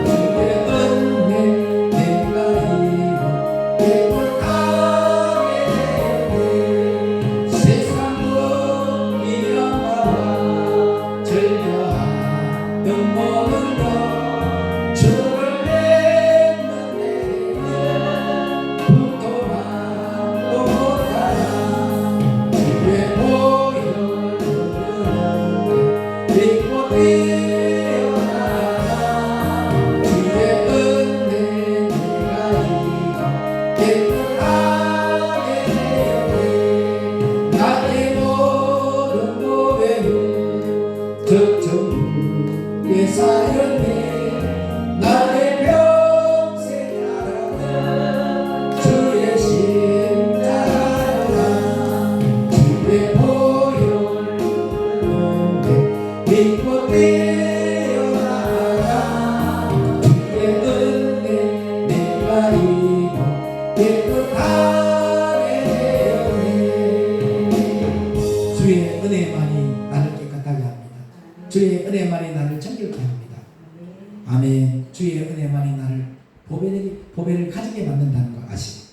주의 은혜 내가 이뤄 깨끗하게 되네 세상은 미련하와 즐겨하던 모든 것 주를 맺는 내게는 부도만도 못하라 주의 보혈 흐르는데 믿고 뛰어나가 주의 은혜 내가 이뤄 깨끗하게 되었네 나의 모든 고백은 적정에 쌓였네 나의 평생 따라온 주의 십자가라 주의 보혈 흐르는데 믿고 뛰어나가 주의 은혜 내가 이뤄 깨끗하게 되었네 주의 은혜만이 나를 깨끗하게 합니다 주의 은혜만이 나를 정결케 합니다 아멘 주의 은혜만이 나를 보배를 가지게 만든다는 거 아시고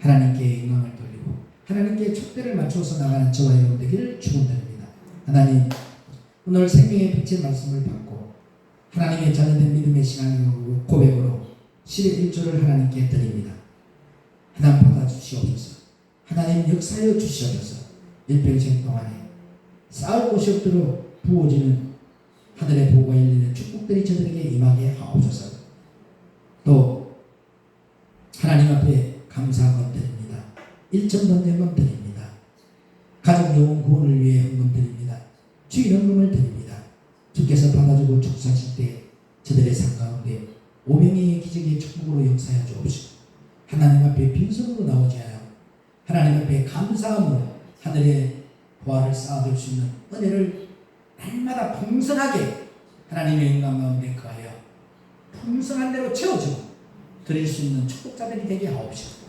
하나님께 영광을 돌리고 하나님께 촛대를 맞추어서 나가는 저와 여러분 되기를 축원드립니다 하나님 오늘 생명의 빛의 말씀을 받고 하나님의 자녀된 믿음의 신앙의 고백으로 10의 1조를 하나님께 드립니다 하나님 받아주시옵소서 하나님 역사하여 주시옵소서 일평생 동안에 쌓을 곳이 없도록 부어지는 하늘의 보고가 열리는 축복들이 저들에게 임하게 하옵소서 또 하나님 앞에 감사한 드립니다 1천 던전금 드립니다 가족 영혼 구원을 위해 헌금 드립니다 주일 헌금을 드립니다 주께서 받아주고 축사하실 때 저들의 삶 가운데 오병이의 기적의 축복으로 역사하여 주옵시고 하나님 앞에 빈손으로 나오지 않아 하나님 앞에 감사함으로 하늘의 보화를 쌓아둘 수 있는 은혜를 날마다 풍성하게 하나님의 영광 가운데 거하여 풍성한 대로 채워주고 드릴 수 있는 축복자들이 되게 하옵시고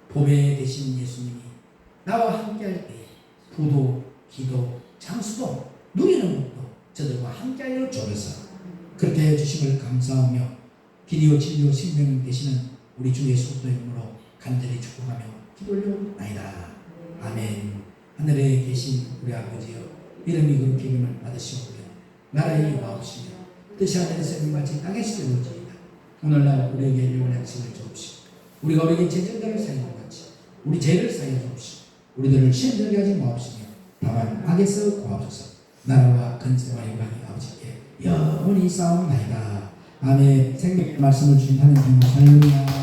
보배 되신 예수님이 나와 함께할 때 부도, 기도, 장수도 누리는 것도 저들과 함께하여 주옵소서 그렇게 해주심을 감사하며 길이요 진리요 생명 되시는 우리 주 예수 그리스도의 이름으로 간절히 축복하며 기도 올려옵나이다 아멘 하늘에 계신 우리 아버지여 이름이 그렇게 이름을 받으시오며 나라의 영화옵시며 뜻이 하늘에서 이같이 땅에서 이루어지이다 오늘날 우리에게 일용할 양식을 주옵시고 우리가 우리에게 죄진들을 사하는 것 같이 우리 죄를 사하여 주옵시고 우리들을 시험들게 하지 마옵시며 다만 악에서 구하옵소서 나라와 근세와 영광이 아버지께 영원히 싸움나이다 아멘 생명의 말씀을 주신 하나님 정말 할렐루야